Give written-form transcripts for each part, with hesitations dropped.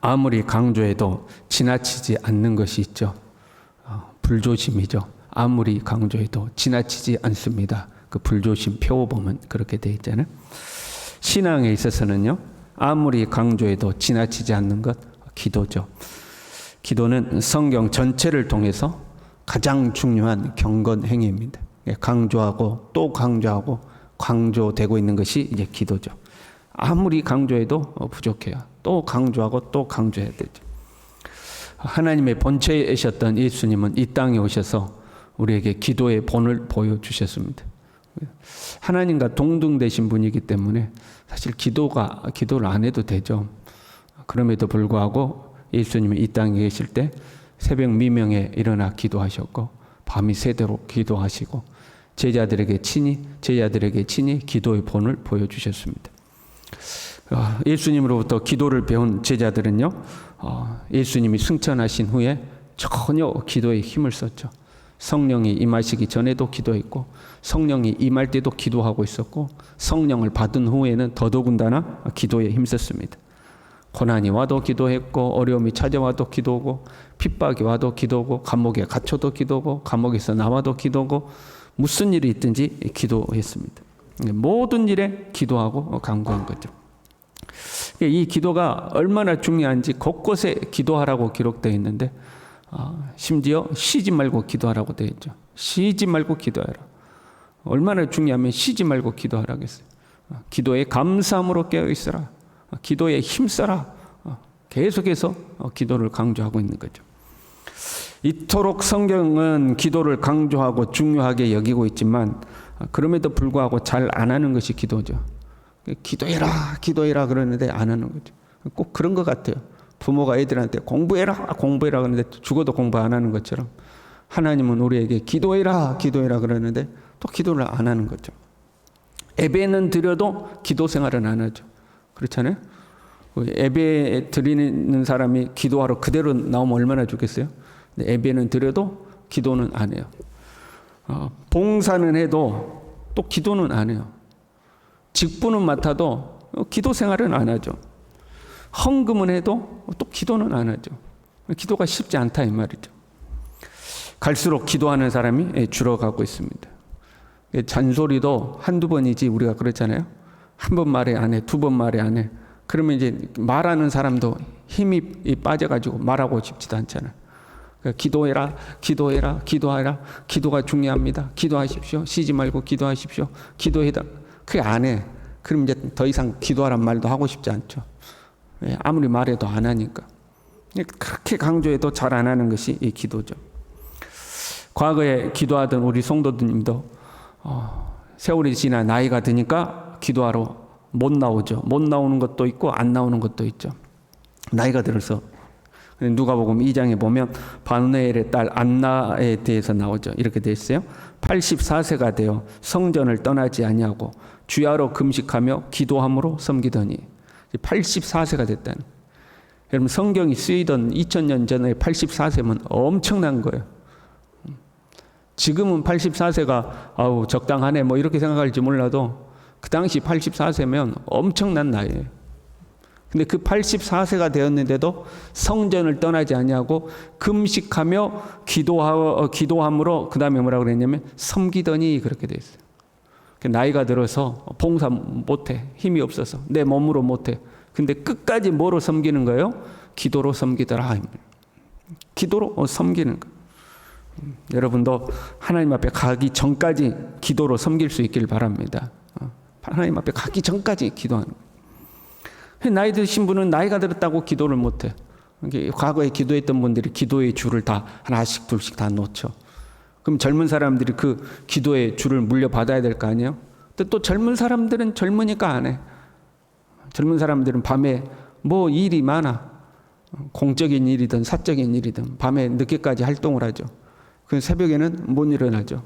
아무리 강조해도 지나치지 않는 것이 있죠. 불조심이죠. 아무리 강조해도 지나치지 않습니다. 그 불조심 표보면 그렇게 돼 있잖아요. 신앙에 있어서는요, 아무리 강조해도 지나치지 않는 것, 기도죠. 기도는 성경 전체를 통해서 가장 중요한 경건 행위입니다. 강조하고 또 강조하고 강조되고 있는 것이 이제 기도죠. 아무리 강조해도 부족해요. 또 강조하고 또 강조해야 되죠. 하나님의 본체이셨던 예수님은 이 땅에 오셔서 우리에게 기도의 본을 보여주셨습니다. 하나님과 동등되신 분이기 때문에 사실 기도를 안 해도 되죠. 그럼에도 불구하고 예수님이 이 땅에 계실 때 새벽 미명에 일어나 기도하셨고 밤이 새도록 기도하시고 제자들에게 친히 기도의 본을 보여주셨습니다. 예수님으로부터 기도를 배운 제자들은요, 예수님이 승천하신 후에 전혀 기도에 힘을 썼죠. 성령이 임하시기 전에도 기도했고 성령이 임할 때도 기도하고 있었고 성령을 받은 후에는 더더군다나 기도에 힘썼습니다. 고난이 와도 기도했고 어려움이 찾아와도 기도하고 핍박이 와도 기도하고 감옥에 갇혀도 기도하고 감옥에서 나와도 기도하고 무슨 일이 있든지 기도했습니다. 모든 일에 기도하고 간구한 거죠. 이 기도가 얼마나 중요한지 곳곳에 기도하라고 기록되어 있는데 심지어 쉬지 말고 기도하라고 되어 있죠. 쉬지 말고 기도하라. 얼마나 중요하면 쉬지 말고 기도하라고 했어요. 기도에 감사함으로 깨어있어라. 기도에 힘써라. 계속해서 기도를 강조하고 있는 거죠. 이토록 성경은 기도를 강조하고 중요하게 여기고 있지만 그럼에도 불구하고 잘 안 하는 것이 기도죠. 기도해라 그러는데 안 하는 거죠. 꼭 그런 것 같아요. 부모가 애들한테 공부해라 그러는데 죽어도 공부 안 하는 것처럼 하나님은 우리에게 기도해라 그러는데 또 기도를 안 하는 거죠. 예배는 드려도 기도 생활은 안 하죠. 그렇잖아요. 예배 드리는 사람이 기도하러 그대로 나오면 얼마나 좋겠어요. 예배는 드려도 기도는 안 해요. 봉사는 해도 또 기도는 안 해요. 직분은 맡아도 기도 생활은 안 하죠. 헌금은 해도 또 기도는 안 하죠. 기도가 쉽지 않다 이 말이죠. 갈수록 기도하는 사람이 줄어가고 있습니다. 잔소리도 한두 번이지 우리가 그렇잖아요. 한 번 말해 안 해, 두 번 말해 안 해. 그러면 이제 말하는 사람도 힘이 빠져가지고 말하고 싶지도 않잖아요. 기도해라. 기도가 중요합니다. 기도하십시오. 쉬지 말고 기도하십시오. 기도해라. 그게 안 해. 그럼 이제 더 이상 기도하란 말도 하고 싶지 않죠. 아무리 말해도 안 하니까. 그렇게 강조해도 잘 안 하는 것이 이 기도죠. 과거에 기도하던 우리 성도님도 세월이 지나 나이가 드니까 기도하러 못 나오죠. 못 나오는 것도 있고 안 나오는 것도 있죠. 나이가 들어서 누가복음 2장에 보면 바누엘의 딸 안나에 대해서 나오죠. 이렇게 돼 있어요. 84세가 되어 성전을 떠나지 아니하고 주야로 금식하며 기도함으로 섬기더니 84세가 됐다는. 여러분 성경이 쓰이던 2000년 전에 84세면 엄청난 거예요. 지금은 84세가 적당하네 뭐 이렇게 생각할지 몰라도 그 당시 84세면 엄청난 나이예요. 근데 그 84세가 되었는데도 성전을 떠나지 아니하고 금식하며 기도함으로 그 다음에 뭐라고 그랬냐면 섬기더니 그렇게 돼 있어요. 나이가 들어서 봉사 못해. 힘이 없어서 내 몸으로 못해. 근데 끝까지 뭐로 섬기는 거예요? 기도로 섬기더라. 기도로 섬기는 거예요. 여러분도 하나님 앞에 가기 전까지 기도로 섬길 수 있길 바랍니다. 하나님 앞에 가기 전까지 기도하는 거예요. 나이 드신 분은 나이가 들었다고 기도를 못해. 과거에 기도했던 분들이 기도의 줄을 다 하나씩 둘씩 다 놓죠. 그럼 젊은 사람들이 그 기도의 줄을 물려받아야 될 거 아니에요? 근데 또 젊은 사람들은 젊으니까 안 해. 젊은 사람들은 밤에 뭐 일이 많아. 공적인 일이든 사적인 일이든 밤에 늦게까지 활동을 하죠. 그 새벽에는 못 일어나죠.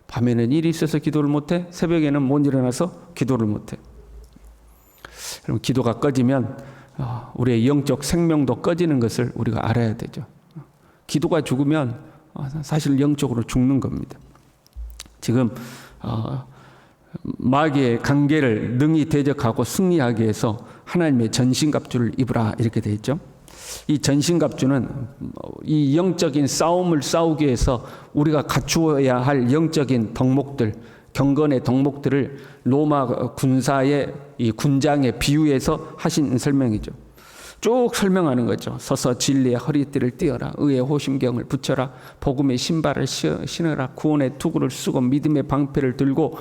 밤에는 일이 있어서 기도를 못해. 새벽에는 못 일어나서 기도를 못해. 그럼 기도가 꺼지면 우리의 영적 생명도 꺼지는 것을 우리가 알아야 되죠. 기도가 죽으면 사실 영적으로 죽는 겁니다. 지금 마귀의 관계를 능히 대적하고 승리하기 위해서 하나님의 전신갑주를 입으라 이렇게 되어 있죠. 이 전신갑주는 이 영적인 싸움을 싸우기 위해서 우리가 갖추어야 할 영적인 덕목들, 경건의 덕목들을 로마 군사의 이 군장에 비유해서 하신 설명이죠. 쭉 설명하는 거죠. 서서 진리의 허리띠를 띠어라. 의의 호심경을 붙여라. 복음의 신발을 신으라. 구원의 투구를 쓰고 믿음의 방패를 들고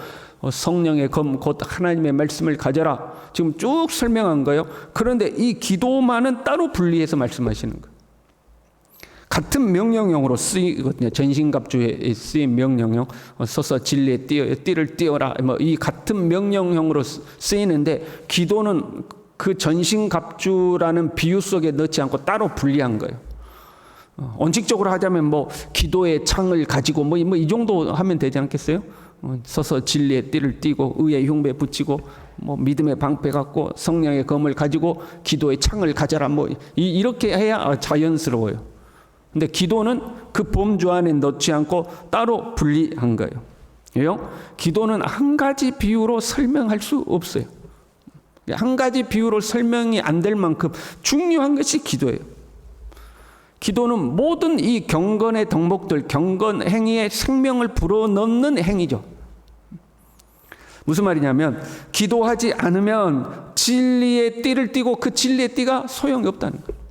성령의 검 곧 하나님의 말씀을 가져라. 지금 쭉 설명한 거예요. 그런데 이 기도만은 따로 분리해서 말씀하시는 거예요. 같은 명령형으로 쓰이거든요. 전신갑주에 쓰인 명령형, 서서 진리의 띠를 띠어라. 뭐 이 같은 명령형으로 쓰이는데 기도는 그 전신갑주라는 비유 속에 넣지 않고 따로 분리한 거예요. 원칙적으로 하자면 뭐 기도의 창을 가지고 뭐 이 정도 하면 되지 않겠어요? 서서 진리의 띠를 띠고 의의 흉배 붙이고 뭐 믿음의 방패 갖고 성령의 검을 가지고 기도의 창을 가져라 뭐 이렇게 해야 자연스러워요. 근데 기도는 그 범주 안에 넣지 않고 따로 분리한 거예요. 왜요? 기도는 한 가지 비유로 설명할 수 없어요. 한 가지 비유로 설명이 안 될 만큼 중요한 것이 기도예요. 기도는 모든 이 경건의 덕목들, 경건 행위에 생명을 불어넣는 행위죠. 무슨 말이냐면 기도하지 않으면 진리의 띠를 띠고 그 진리의 띠가 소용이 없다는 거예요.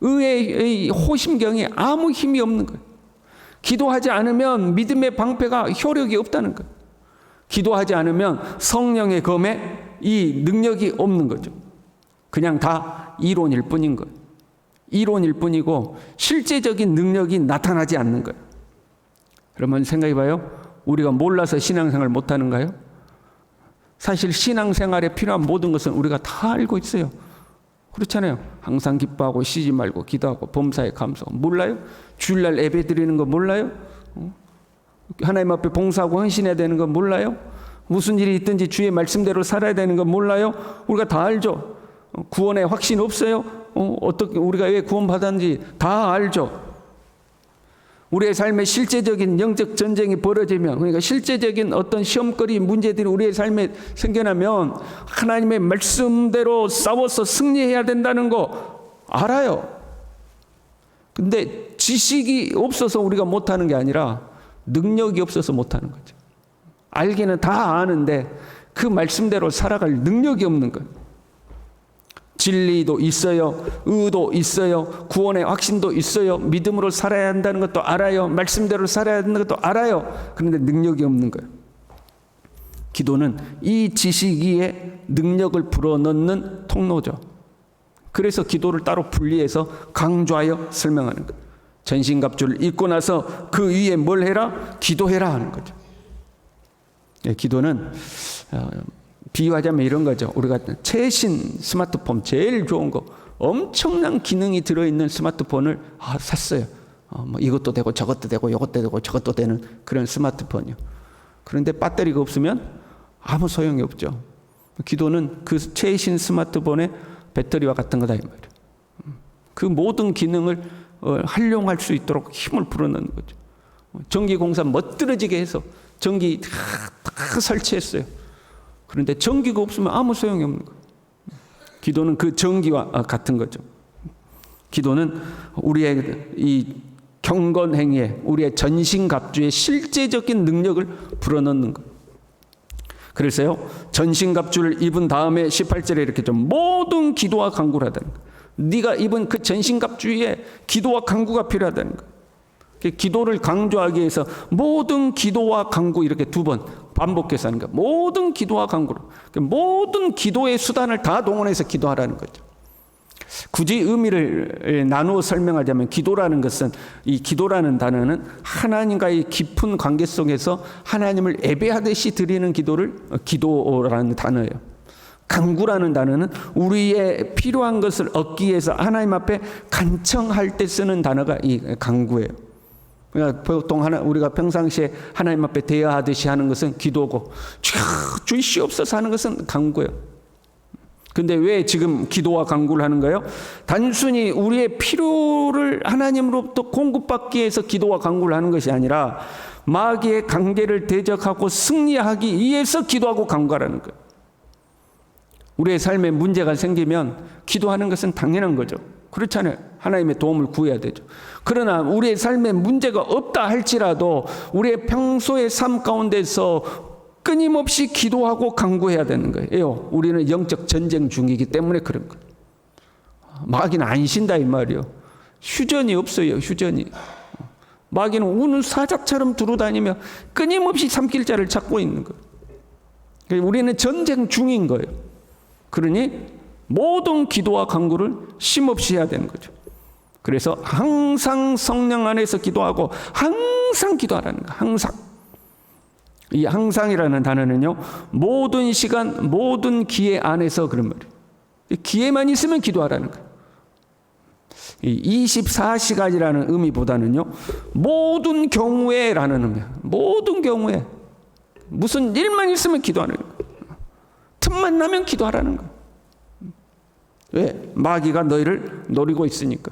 의의 호심경에 아무 힘이 없는 거예요. 기도하지 않으면 믿음의 방패가 효력이 없다는 거예요. 기도하지 않으면 성령의 검에 이 능력이 없는 거죠. 그냥 다 이론일 뿐인 거예요. 이론일 뿐이고 실제적인 능력이 나타나지 않는 거예요. 그러면 생각해 봐요. 우리가 몰라서 신앙생활 못하는가요? 사실 신앙생활에 필요한 모든 것은 우리가 다 알고 있어요. 그렇잖아요. 항상 기뻐하고 쉬지 말고 기도하고 범사에 감사하고. 몰라요? 주일날 예배 드리는 거 몰라요? 하나님 앞에 봉사하고 헌신해야 되는 거 몰라요? 무슨 일이 있든지 주의 말씀대로 살아야 되는 거 몰라요? 우리가 다 알죠. 구원에 확신 없어요? 어떻게 우리가 왜 구원받았는지 다 알죠. 우리의 삶에 실제적인 영적 전쟁이 벌어지면, 그러니까 실제적인 어떤 시험거리 문제들이 우리의 삶에 생겨나면 하나님의 말씀대로 싸워서 승리해야 된다는 거 알아요. 근데 지식이 없어서 우리가 못하는 게 아니라 능력이 없어서 못하는 거죠. 알기는 다 아는데 그 말씀대로 살아갈 능력이 없는 거예요. 진리도 있어요. 의도 있어요. 구원의 확신도 있어요. 믿음으로 살아야 한다는 것도 알아요. 말씀대로 살아야 한다는 것도 알아요. 그런데 능력이 없는 거예요. 기도는 이 지식 위에 능력을 불어넣는 통로죠. 그래서 기도를 따로 분리해서 강조하여 설명하는 거예요. 전신갑주를 입고 나서 그 위에 뭘 해라? 기도해라 하는 거죠. 기도는 비유하자면 이런 거죠. 우리가 최신 스마트폰 제일 좋은 거 엄청난 기능이 들어있는 스마트폰을 샀어요. 뭐 이것도 되고 저것도 되고 이것도 되고 저것도 되는 그런 스마트폰이요. 그런데 배터리가 없으면 아무 소용이 없죠. 기도는 그 최신 스마트폰의 배터리와 같은 거다 이 말이에요. 그 모든 기능을 활용할 수 있도록 힘을 불어넣는 거죠. 전기공사 멋들어지게 해서 전기 다 설치했어요. 그런데 전기가 없으면 아무 소용이 없는 거예요. 기도는 그 전기와 같은 거죠. 기도는 우리의 이 경건 행위에 우리의 전신갑주의 실제적인 능력을 불어넣는 거예요. 그래서요, 전신갑주를 입은 다음에 18절에 이렇게 좀 모든 기도와 간구를 하다는 거예요. 네가 입은 그 전신갑주에 기도와 간구가 필요하다는 거예요. 기도를 강조하기 위해서 모든 기도와 간구 이렇게 두 번 반복해서 하는 거예요. 모든 기도와 간구로. 모든 기도의 수단을 다 동원해서 기도하라는 거죠. 굳이 의미를 나누어 설명하자면 기도라는 것은, 이 기도라는 단어는 하나님과의 깊은 관계 속에서 하나님을 예배하듯이 드리는 기도를 기도라는 단어예요. 간구라는 단어는 우리의 필요한 것을 얻기 위해서 하나님 앞에 간청할 때 쓰는 단어가 이 간구예요. 그러니까 보통 우리가 평상시에 하나님 앞에 대화하듯이 하는 것은 기도고, 주시옵소서 하는 것은 간구예요. 근데 왜 지금 기도와 간구를 하는 거예요? 단순히 우리의 필요를 하나님으로부터 공급받기 위해서 기도와 간구를 하는 것이 아니라 마귀의 관계를 대적하고 승리하기 위해서 기도하고 간구하라는 거예요. 우리의 삶에 문제가 생기면 기도하는 것은 당연한 거죠. 그렇잖아요. 하나님의 도움을 구해야 되죠. 그러나 우리의 삶에 문제가 없다 할지라도 우리의 평소의 삶 가운데서 끊임없이 기도하고 간구해야 되는 거예요. 우리는 영적 전쟁 중이기 때문에 그런 거예요. 마귀는 안 쉰다 이 말이에요. 휴전이 없어요. 휴전이. 마귀는 우는 사자처럼 두루다니며 끊임없이 삼킬자를 찾고 있는 거예요. 우리는 전쟁 중인 거예요. 그러니 모든 기도와 간구를 쉼없이 해야 되는 거죠. 그래서 항상 성령 안에서 기도하고 항상 기도하라는 거예요. 항상. 이 항상이라는 단어는요, 모든 시간, 모든 기회 안에서 그런 말이에요. 기회만 있으면 기도하라는 거예요. 24시간이라는 의미보다는요, 모든 경우에라는 의미야. 모든 경우에. 무슨 일만 있으면 기도하는 거예요. 틈만 나면 기도하라는 거예요. 왜? 마귀가 너희를 노리고 있으니까.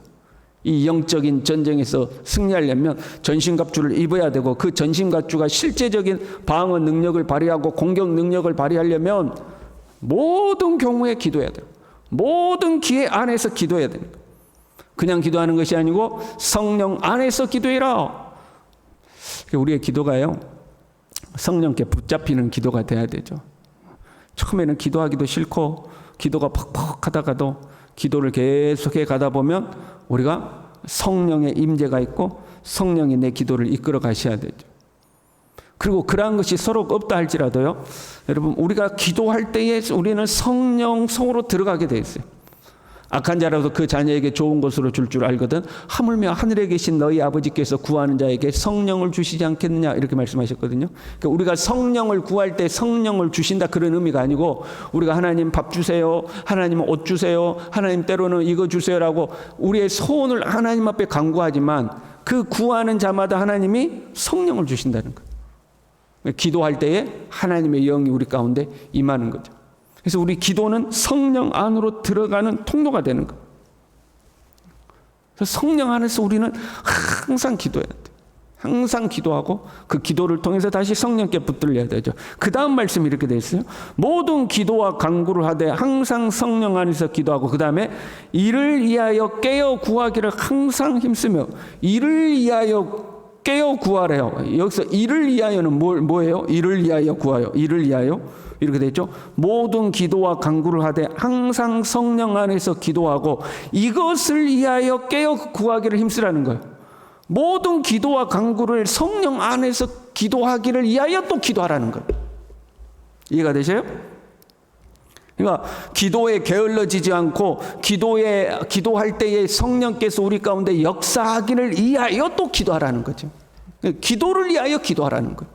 이 영적인 전쟁에서 승리하려면 전신갑주를 입어야 되고, 그 전신갑주가 실제적인 방어 능력을 발휘하고 공격 능력을 발휘하려면 모든 경우에 기도해야 돼요. 모든 기회 안에서 기도해야 됩니다. 그냥 기도하는 것이 아니고 성령 안에서 기도해라. 우리의 기도가요, 성령께 붙잡히는 기도가 돼야 되죠. 처음에는 기도하기도 싫고 기도가 퍽퍽하다가도 기도를 계속해 가다 보면 우리가 성령의 임재가 있고 성령이 내 기도를 이끌어 가셔야 되죠. 그리고 그러한 것이 서로 없다 할지라도요, 여러분, 우리가 기도할 때에 우리는 성령 속으로 들어가게 돼 있어요. 악한 자라도 그 자녀에게 좋은 것으로 줄 줄 알거든 하물며 하늘에 계신 너희 아버지께서 구하는 자에게 성령을 주시지 않겠느냐, 이렇게 말씀하셨거든요. 그러니까 우리가 성령을 구할 때 성령을 주신다 그런 의미가 아니고, 우리가 하나님 밥 주세요, 하나님 옷 주세요, 하나님 때로는 이거 주세요라고 우리의 소원을 하나님 앞에 간구하지만 그 구하는 자마다 하나님이 성령을 주신다는 거예요. 기도할 때에 하나님의 영이 우리 가운데 임하는 거죠. 그래서 우리 기도는 성령 안으로 들어가는 통로가 되는 거예요. 그래서 성령 안에서 우리는 항상 기도해야 돼요. 항상 기도하고 그 기도를 통해서 다시 성령께 붙들려야 되죠. 그 다음 말씀이 이렇게 되어 있어요. 모든 기도와 간구를 하되 항상 성령 안에서 기도하고, 그 다음에 이를 위하여 깨어 구하기를 항상 힘쓰며. 이를 위하여 깨어 구하래요. 여기서 이를 위하여는 뭐예요? 이를 위하여 구하여. 이를 위하여 이렇게 되죠. 모든 기도와 간구를 하되 항상 성령 안에서 기도하고 이것을 위하여 깨어 구하기를 힘쓰라는 거예요. 모든 기도와 간구를 성령 안에서 기도하기를 위하여 또 기도하라는 거예요. 이해가 되세요? 그러니까 기도에 게을러지지 않고 기도할 때에 성령께서 우리 가운데 역사하기를 위하여 또 기도하라는 거죠. 기도를 위하여 기도하라는 거예요.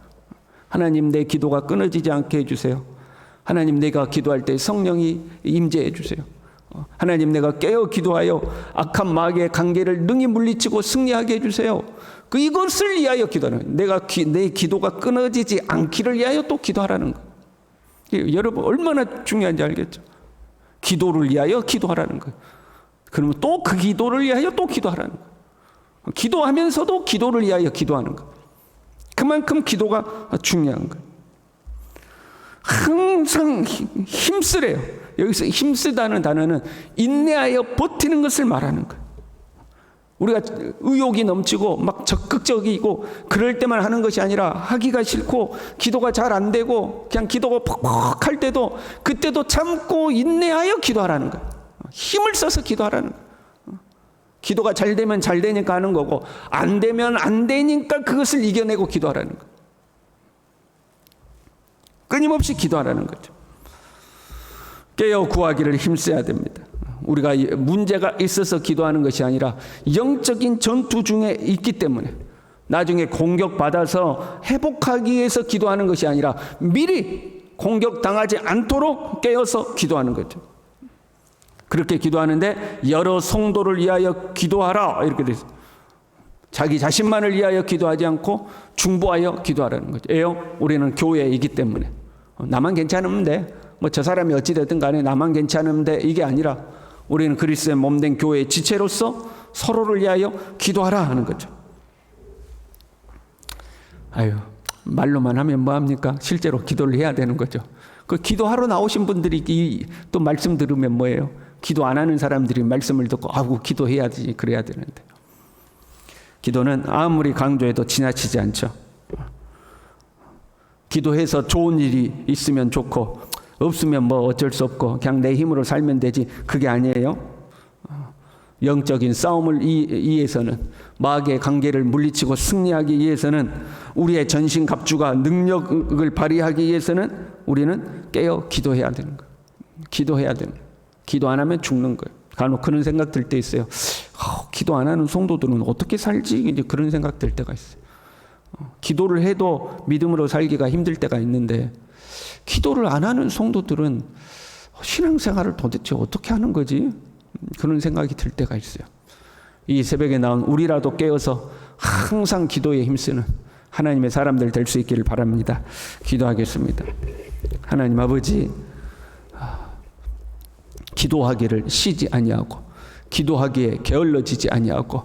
하나님, 내 기도가 끊어지지 않게 해주세요. 하나님, 내가 기도할 때 성령이 임재해 주세요. 하나님, 내가 깨어 기도하여 악한 마귀의 관계를 능히 물리치고 승리하게 해주세요. 이것을 위하여 기도하는 거예요. 내 기도가 끊어지지 않기를 위하여 또 기도하라는 거예요. 여러분, 얼마나 중요한지 알겠죠? 기도를 위하여 기도하라는 거예요. 그러면 또 그 기도를 위하여 또 기도하라는 거예요. 기도하면서도 기도를 위하여 기도하는 거예요. 그만큼 기도가 중요한 거예요. 항상 힘쓰래요. 여기서 힘쓰다는 단어는 인내하여 버티는 것을 말하는 거예요. 우리가 의욕이 넘치고 막 적극적이고 그럴 때만 하는 것이 아니라, 하기가 싫고 기도가 잘 안 되고 그냥 기도가 퍽퍽할 때도 그때도 참고 인내하여 기도하라는 거예요. 힘을 써서 기도하라는 거예요. 기도가 잘 되면 잘 되니까 하는 거고, 안 되면 안 되니까 그것을 이겨내고 기도하라는 거예요. 끊임없이 기도하라는 거죠. 깨어 구하기를 힘써야 됩니다. 우리가 문제가 있어서 기도하는 것이 아니라 영적인 전투 중에 있기 때문에, 나중에 공격받아서 회복하기 위해서 기도하는 것이 아니라 미리 공격당하지 않도록 깨어서 기도하는 거죠. 그렇게 기도하는데 여러 성도를 위하여 기도하라, 이렇게 되어 있어요. 자기 자신만을 위하여 기도하지 않고 중보하여 기도하라는 거죠. 왜요? 우리는 교회이기 때문에. 나만 괜찮으면 돼. 뭐 저 사람이 어찌됐든 간에 나만 괜찮으면 돼. 이게 아니라 우리는 그리스도의 몸된 교회의 지체로서 서로를 위하여 기도하라 하는 거죠. 말로만 하면 뭐합니까? 실제로 기도를 해야 되는 거죠. 그 기도하러 나오신 분들이 또 말씀 들으면 뭐예요? 기도 안 하는 사람들이 말씀을 듣고 아우 기도해야지 그래야 되는데. 기도는 아무리 강조해도 지나치지 않죠. 기도해서 좋은 일이 있으면 좋고 없으면 뭐 어쩔 수 없고 그냥 내 힘으로 살면 되지, 그게 아니에요. 영적인 싸움을 위해서는, 마귀의 관계를 물리치고 승리하기 위해서는, 우리의 전신갑주가 능력을 발휘하기 위해서는 우리는 깨어 기도해야 되는 거예요. 기도해야 되는 거예요. 기도 안 하면 죽는 거예요. 간혹 그런 생각 들 때 있어요. 기도 안 하는 성도들은 어떻게 살지? 이제 그런 생각 들 때가 있어요. 기도를 해도 믿음으로 살기가 힘들 때가 있는데, 기도를 안 하는 성도들은 신앙생활을 도대체 어떻게 하는 거지? 그런 생각이 들 때가 있어요. 이 새벽에 나온 우리라도 깨어서 항상 기도에 힘쓰는 하나님의 사람들 될 수 있기를 바랍니다. 기도하겠습니다. 하나님 아버지, 기도하기를 쉬지 아니하고 기도하기에 게을러지지 아니하고,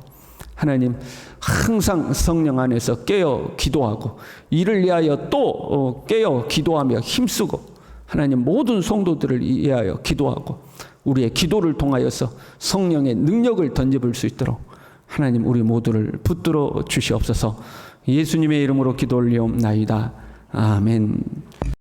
하나님 항상 성령 안에서 깨어 기도하고 이를 위하여 또 깨어 기도하며 힘쓰고, 하나님 모든 성도들을 위하여 기도하고 우리의 기도를 통하여서 성령의 능력을 던져볼 수 있도록 하나님 우리 모두를 붙들어 주시옵소서. 예수님의 이름으로 기도 올리옵나이다. 아멘.